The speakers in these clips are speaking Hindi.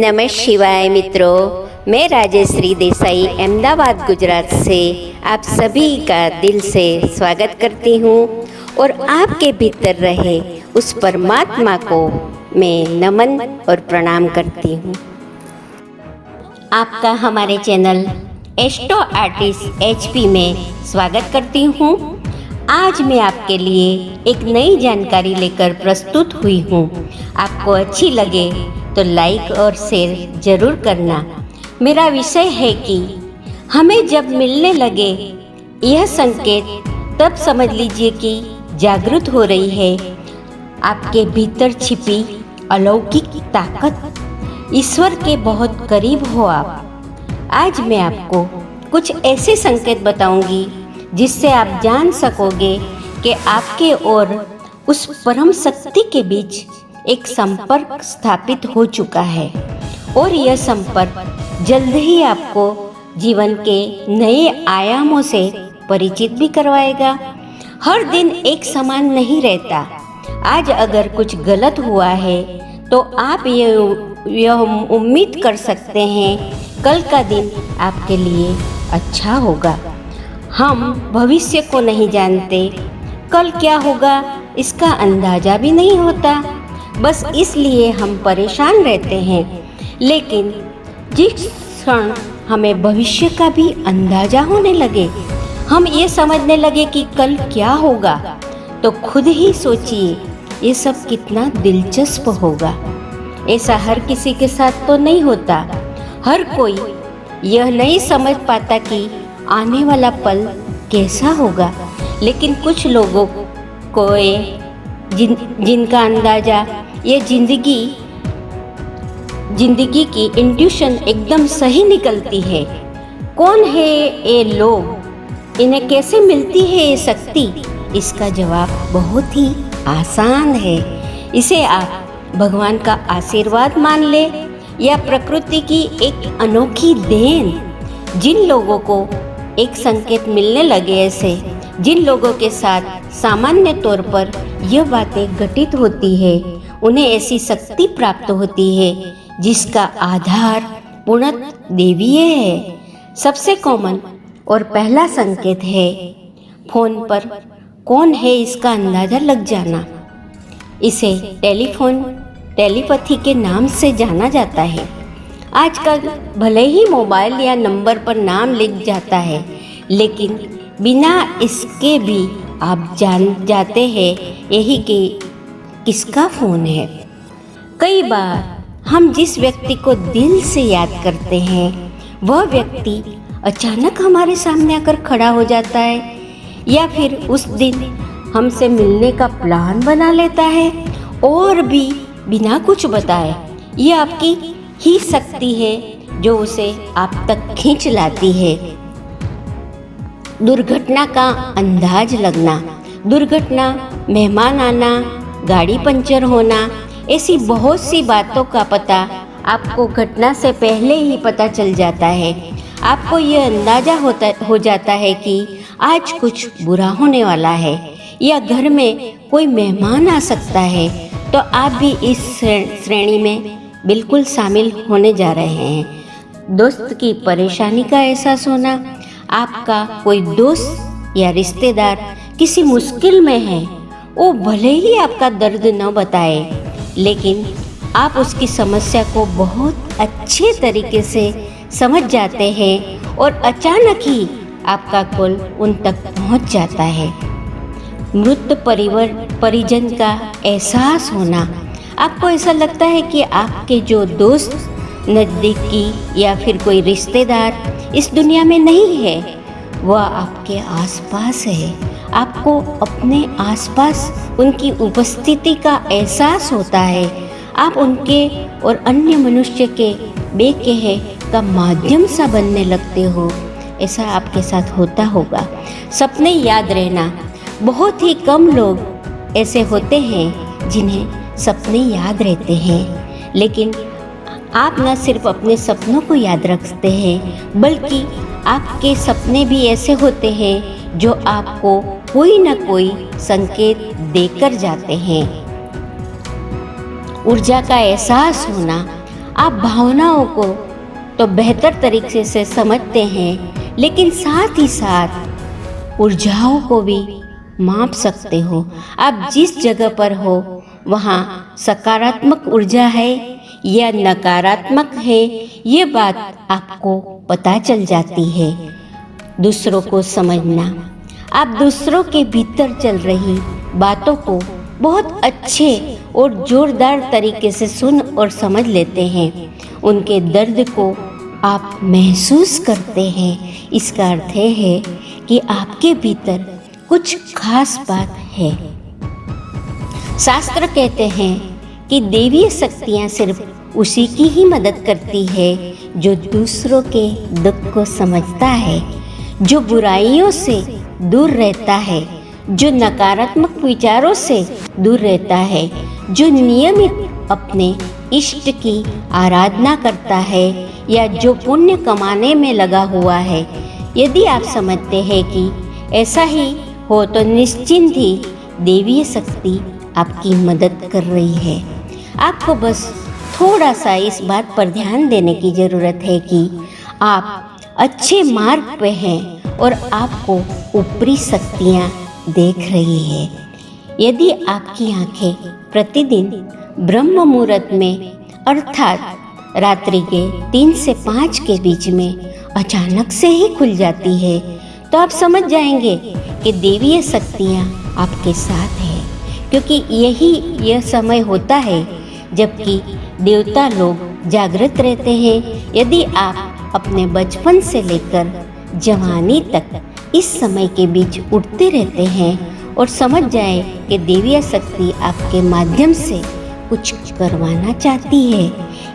नमः शिवाय मित्रों, मैं राजेश्री देसाई अहमदाबाद गुजरात से आप सभी का दिल से स्वागत करती हूँ और आपके भीतर रहे उस परमात्मा को मैं नमन और प्रणाम करती हूँ। आपका हमारे चैनल एस्ट्रो आर्टिस्ट एचपी में स्वागत करती हूँ। आज मैं आपके लिए एक नई जानकारी लेकर प्रस्तुत हुई हूँ। आपको अच्छी लगे तो लाइक और शेयर जरूर करना। मेरा विषय है कि हमें जब मिलने लगे यह संकेत, तब समझ लीजिए कि जागृत हो रही है आपके भीतर छिपी अलौकिक ताकत। ईश्वर के बहुत करीब हो आप। आज मैं आपको कुछ ऐसे संकेत बताऊंगी जिससे आप जान सकोगे कि आपके और उस परम शक्ति के बीच एक संपर्क स्थापित हो चुका है और यह संपर्क जल्द ही आपको जीवन के नए आयामों से परिचित भी करवाएगा। हर दिन एक समान नहीं रहता। आज अगर कुछ गलत हुआ है तो आप यह उम्मीद कर सकते हैं कल का दिन आपके लिए अच्छा होगा। हम भविष्य को नहीं जानते, कल क्या होगा इसका अंदाजा भी नहीं होता। बस इसलिए हम परेशान रहते हैं। लेकिन जिस क्षण हमें भविष्य का भी अंदाजा होने लगे, हम ये समझने लगे कि कल क्या होगा, तो खुद ही सोचिए ये सब कितना दिलचस्प होगा। ऐसा हर किसी के साथ तो नहीं होता। हर कोई यह नहीं समझ पाता कि आने वाला पल कैसा होगा। लेकिन कुछ लोगों को जिनका अंदाजा ये जिंदगी की इंट्यूशन एकदम सही निकलती है। कौन है ये लोग, इन्हें कैसे मिलती है ये शक्ति? इसका जवाब बहुत ही आसान है। इसे आप भगवान का आशीर्वाद मान ले या प्रकृति की एक अनोखी देन। जिन लोगों को एक संकेत मिलने लगे, ऐसे जिन लोगों के साथ सामान्य तौर पर यह बातें घटित होती है, उन्हें ऐसी शक्ति प्राप्त होती है जिसका आधार पूर्णतः देवीय है। सबसे कॉमन और पहला संकेत है फोन पर कौन है इसका अंदाजा लग जाना। इसे टेलीपैथी के नाम से जाना जाता है। आजकल भले ही मोबाइल या नंबर पर नाम लिख जाता है, लेकिन बिना इसके भी आप जान जाते हैं यही कि किसका फ़ोन है। कई बार हम जिस व्यक्ति को दिल से याद करते हैं, वह व्यक्ति अचानक हमारे सामने आकर खड़ा हो जाता है या फिर उस दिन हमसे मिलने का प्लान बना लेता है और भी बिना कुछ बताए। यह आपकी ही शक्ति है जो उसे आप तक खींच लाती है। दुर्घटना का अंदाज लगना, दुर्घटना, मेहमान आना, गाड़ी पंचर होना, ऐसी बहुत सी बातों का पता आपको घटना से पहले ही पता चल जाता है। आपको यह अंदाजा हो जाता है कि आज कुछ बुरा होने वाला है या घर में कोई मेहमान आ सकता है, तो आप भी इस श्रेणी में बिल्कुल शामिल होने जा रहे हैं। दोस्त की परेशानी का एहसास होना, आपका कोई दोस्त या रिश्तेदार किसी मुश्किल में है, वो भले ही आपका दर्द न बताए, लेकिन आप उसकी समस्या को बहुत अच्छे तरीके से समझ जाते हैं और अचानक ही आपका कॉल उन तक पहुंच जाता है। मृत परिजन का एहसास होना, आपको ऐसा लगता है कि आपके जो दोस्त, नज़दीकी या फिर कोई रिश्तेदार इस दुनिया में नहीं है, वह आपके आसपास है। आपको अपने आसपास उनकी उपस्थिति का एहसास होता है। आप उनके और अन्य मनुष्य के बेकहे का माध्यम सा बनने लगते हो। ऐसा आपके साथ होता होगा। सपने याद रहना, बहुत ही कम लोग ऐसे होते हैं जिन्हें सपने याद रहते हैं। लेकिन आप न सिर्फ अपने सपनों को याद रखते हैं, बल्कि आपके सपने भी ऐसे होते हैं जो आपको कोई न कोई संकेत देकर जाते हैं। ऊर्जा का एहसास होना, आप भावनाओं को तो बेहतर तरीके से समझते हैं, लेकिन साथ ही साथ ऊर्जाओं को भी माप सकते हो। आप जिस जगह पर हो वहाँ सकारात्मक ऊर्जा है या नकारात्मक है, ये बात आपको पता चल जाती है। दूसरों को समझना, आप दूसरों के भीतर चल रही बातों को बहुत अच्छे और जोरदार तरीके से सुन और समझ लेते हैं। उनके दर्द को आप महसूस करते हैं। इसका अर्थ है कि आपके भीतर कुछ खास बात है। शास्त्र कहते हैं कि देवीय शक्तियाँ सिर्फ उसी की ही मदद करती है जो दूसरों के दुख को समझता है, जो बुराइयों से दूर रहता है, जो नकारात्मक विचारों से दूर रहता है, जो नियमित अपने इष्ट की आराधना करता है या जो पुण्य कमाने में लगा हुआ है। यदि आप समझते हैं कि ऐसा ही हो तो निश्चिंत ही देवीय शक्ति आपकी मदद कर रही है। आपको बस थोड़ा सा इस बात पर ध्यान देने की ज़रूरत है कि आप अच्छे मार्ग पे हैं और आपको ऊपरी शक्तियाँ देख रही है। यदि आपकी आंखें प्रतिदिन ब्रह्म मुहूर्त में अर्थात रात्रि के 3 से 5 के बीच में अचानक से ही खुल जाती है, तो आप समझ जाएंगे कि देवीय शक्तियाँ आपके साथ है, क्योंकि यह समय होता है जबकि देवता लोग जागृत रहते हैं। यदि आप अपने बचपन से लेकर जवानी तक इस समय के बीच उठते रहते हैं और समझ जाए कि देवीय शक्ति आपके माध्यम से कुछ करवाना चाहती है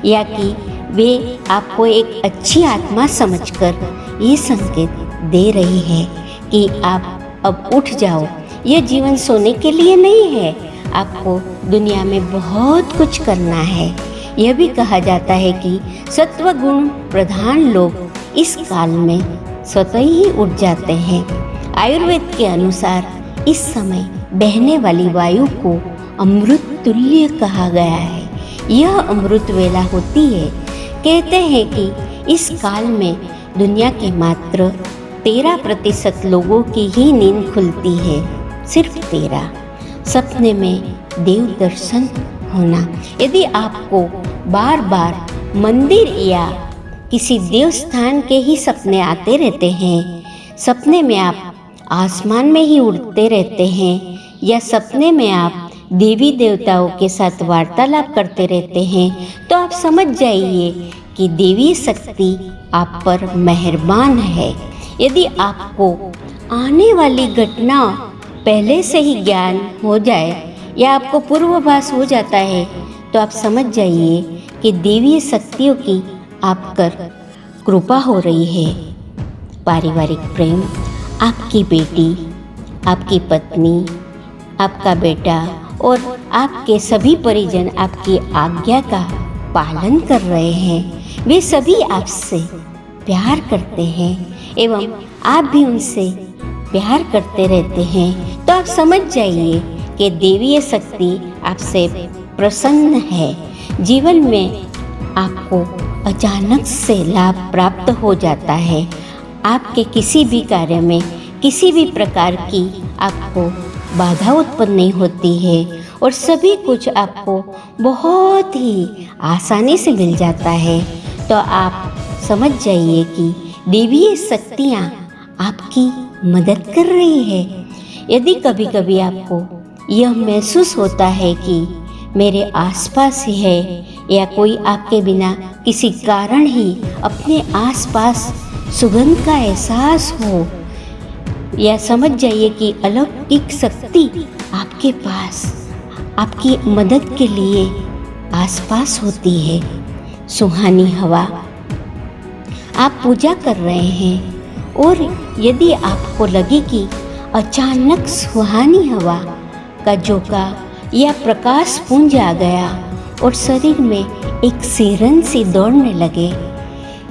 या कि वे आपको एक अच्छी आत्मा समझकर ये संकेत दे रही है कि आप अब उठ जाओ, यह जीवन सोने के लिए नहीं है, आपको दुनिया में बहुत कुछ करना है। यह भी कहा जाता है कि सत्व गुण प्रधान लोग इस काल में स्वतः ही उठ जाते हैं। आयुर्वेद के अनुसार इस समय बहने वाली वायु को अमृत तुल्य कहा गया है। यह अमृत वेला होती है। कहते हैं कि इस काल में दुनिया के मात्र 13% लोगों की ही नींद खुलती है, सिर्फ 13। सपने में देव दर्शन होना। यदि आपको बार बार मंदिर या किसी देव स्थान के ही सपने आते रहते हैं, सपने में आप आसमान में ही उड़ते रहते हैं या सपने में आप देवी देवताओं के साथ वार्तालाप करते रहते हैं, तो आप समझ जाइए कि देवी शक्ति आप पर मेहरबान है। यदि आपको आने वाली घटना पहले से ही ज्ञान हो जाए या आपको पूर्वाभास हो जाता है, तो आप समझ जाइए कि देवी शक्तियों की आप पर कृपा हो रही है। पारिवारिक प्रेम, आपकी बेटी, आपकी पत्नी, आपका बेटा और आपके सभी परिजन आपकी आज्ञा का पालन कर रहे हैं। वे सभी आपसे प्यार करते हैं एवं आप भी उनसे प्यार करते रहते हैं। तो आप समझ जाइए कि देवीय शक्ति आपसे प्रसन्न है। जीवन में आपको अचानक से लाभ प्राप्त हो जाता है। आपके किसी भी कार्य में किसी भी प्रकार की आपको बाधा उत्पन्न नहीं होती है और सभी कुछ आपको बहुत ही आसानी से मिल जाता है। तो आप समझ जाइए कि देवीय शक्तियाँ आपकी मदद कर रही है। यदि कभी कभी आपको यह महसूस होता है कि मेरे आसपास ही है या कोई आपके बिना किसी कारण ही अपने आसपास सुगंध का एहसास हो, या समझ जाइए कि अलौकिक शक्ति आपके पास आपकी मदद के लिए आसपास होती है। सुहानी हवा, आप पूजा कर रहे हैं और यदि आपको लगे कि अचानक सुहानी हवा का झोंका या प्रकाश पुंज आ गया और शरीर में एक सिरन सी दौड़ने लगे,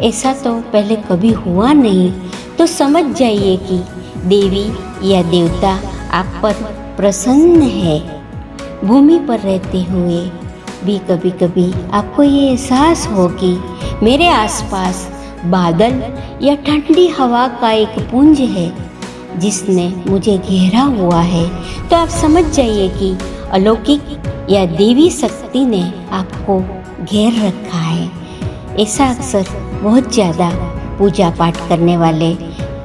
ऐसा तो पहले कभी हुआ नहीं, तो समझ जाइए कि देवी या देवता आप पर प्रसन्न है। भूमि पर रहते हुए भी कभी कभी आपको ये एहसास हो कि मेरे आसपास बादल या ठंडी हवा का एक पुंज है जिसने मुझे घेरा हुआ है, तो आप समझ जाइए कि अलौकिक या देवी शक्ति ने आपको घेर रखा है। ऐसा अक्सर बहुत ज़्यादा पूजा पाठ करने वाले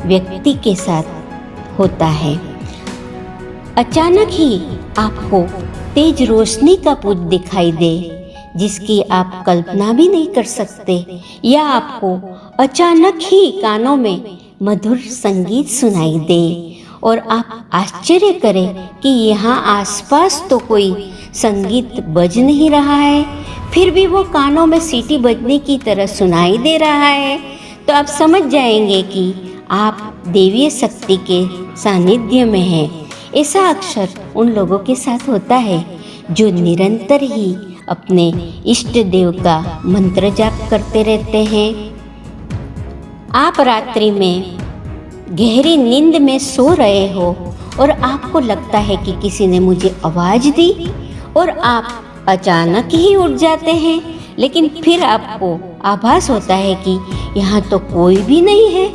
व्यक्ति के साथ होता है। अचानक ही आपको तेज रोशनी का पुंज दिखाई दे जिसकी आप कल्पना भी नहीं कर सकते, या आपको अचानक ही कानों में मधुर संगीत सुनाई दे और आप आश्चर्य करें कि यहाँ आसपास तो कोई संगीत बज नहीं रहा है, फिर भी वो कानों में सीटी बजने की तरह सुनाई दे रहा है, तो आप समझ जाएंगे कि आप देवीय शक्ति के सानिध्य में हैं। ऐसा अक्सर उन लोगों के साथ होता है जो निरंतर ही अपने इष्ट देव का मंत्र जाप करते रहते हैं। आप रात्रि में गहरी नींद में सो रहे हो और आपको लगता है कि किसी ने मुझे आवाज़ दी और आप अचानक ही उठ जाते हैं, लेकिन फिर आपको आभास होता है कि यहाँ तो कोई भी नहीं है,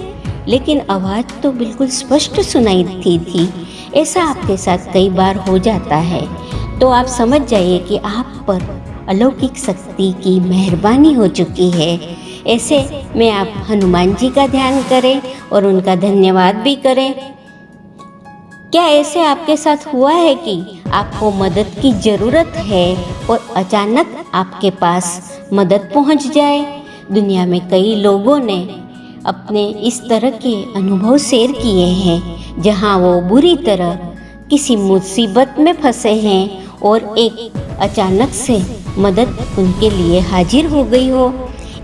लेकिन आवाज़ तो बिल्कुल स्पष्ट सुनाई थी। ऐसा आपके साथ कई बार हो जाता है, तो आप समझ जाइए कि आप पर अलौकिक शक्ति की मेहरबानी हो चुकी है। ऐसे में आप हनुमान जी का ध्यान करें और उनका धन्यवाद भी करें। क्या ऐसे आपके साथ हुआ है कि आपको मदद की ज़रूरत है और अचानक आपके पास मदद पहुंच जाए? दुनिया में कई लोगों ने अपने इस तरह के अनुभव शेयर किए हैं जहां वो बुरी तरह किसी मुसीबत में फंसे हैं और एक अचानक से मदद उनके लिए हाजिर हो गई हो।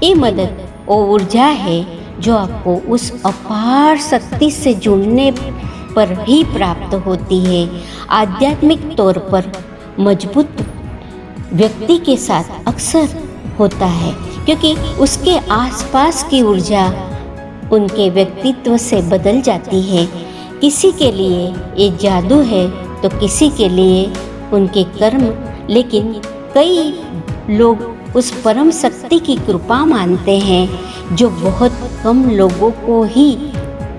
ये मदद वो ऊर्जा है जो आपको उस अपार शक्ति से जुड़ने पर ही प्राप्त होती है। आध्यात्मिक तौर पर मजबूत व्यक्ति के साथ अक्सर होता है क्योंकि उसके आसपास की ऊर्जा उनके व्यक्तित्व से बदल जाती है। किसी के लिए ये जादू है तो किसी के लिए उनके कर्म, लेकिन कई लोग उस परम शक्ति की कृपा मानते हैं जो बहुत कम लोगों को ही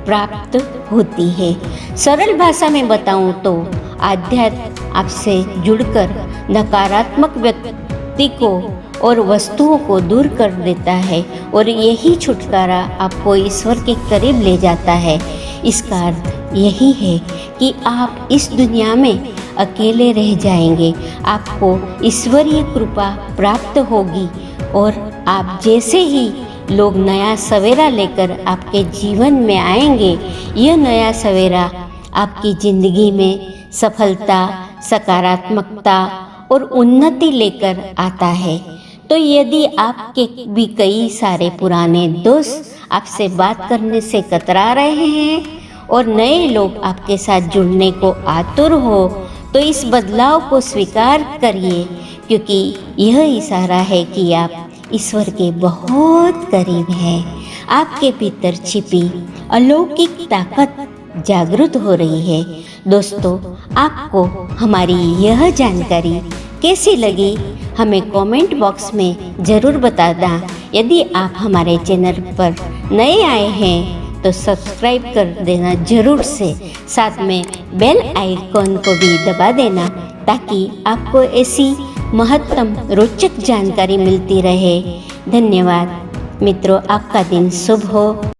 प्राप्त होती है। सरल भाषा में बताऊं तो आध्यात्म आपसे जुड़कर नकारात्मक व्यक्ति को और वस्तुओं को दूर कर देता है और यही छुटकारा आपको ईश्वर के करीब ले जाता है। इसका अर्थ यही है कि आप इस दुनिया में अकेले रह जाएंगे, आपको ईश्वरीय कृपा प्राप्त होगी और आप जैसे ही लोग नया सवेरा लेकर आपके जीवन में आएंगे, यह नया सवेरा आपकी ज़िंदगी में सफलता, सकारात्मकता और उन्नति लेकर आता है। तो यदि आपके भी कई सारे पुराने दोस्त आपसे बात करने से कतरा रहे हैं और नए लोग आपके साथ जुड़ने को आतुर हो, तो इस बदलाव को स्वीकार करिए क्योंकि यह इशारा है कि आप ईश्वर के बहुत करीब हैं। आपके भीतर छिपी अलौकिक ताकत जागृत हो रही है। दोस्तों, आपको हमारी यह जानकारी कैसी लगी हमें कमेंट बॉक्स में ज़रूर बताना। यदि आप हमारे चैनल पर नए आए हैं तो सब्सक्राइब कर देना ज़रूर से, साथ में बेल आइकॉन को भी दबा देना ताकि आपको ऐसी महत्तम रोचक जानकारी मिलती रहे। धन्यवाद मित्रों, आपका दिन शुभ हो।